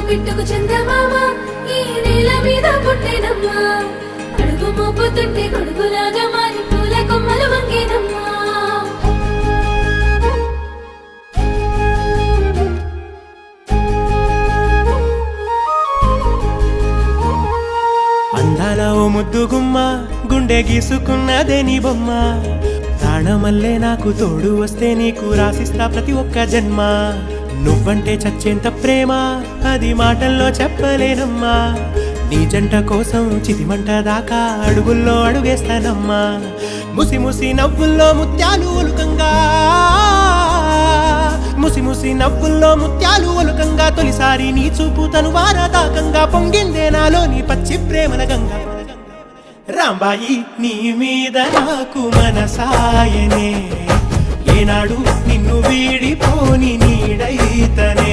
బిట్టుకు చందమామ ఈ నేల మీద పుట్టేనమ్మా అడుగు మోపుతుంటే కొడుకులాగా మారి పూల కొమ్మలు వంగేనమ్మా అందాల ఓ ముద్దు గుమ్మ గుండె గీసుకున్నదే నీ బొమ్మ ప్రాణమల్లే నాకు తోడు వస్తే నీకు రాసిస్తా ప్రతి ఒక్క జన్మ నువ్వంటే చచ్చేంత ప్రేమ అది మాటల్లో చెప్పలేనమ్మా నీ జంట కోసం చితిమంట దాకా అడుగుల్లో అడుగేస్తానమ్మా ముసి ముసి నవ్వుల్లో ముత్యాలు ఒలుకంగా ముసి ముసి నవ్వుల్లో ముత్యాలు ఒలుకంగా తొలిసారి నీ చూపు తను వారదాకంగా పొంగిందే నాలో నీ పచ్చి ప్రేమల గంగా రాంబాయి నీ మీద నాకు మనసాయనే ఏనాడు నిన్ను వీడిపోని నీడైతనే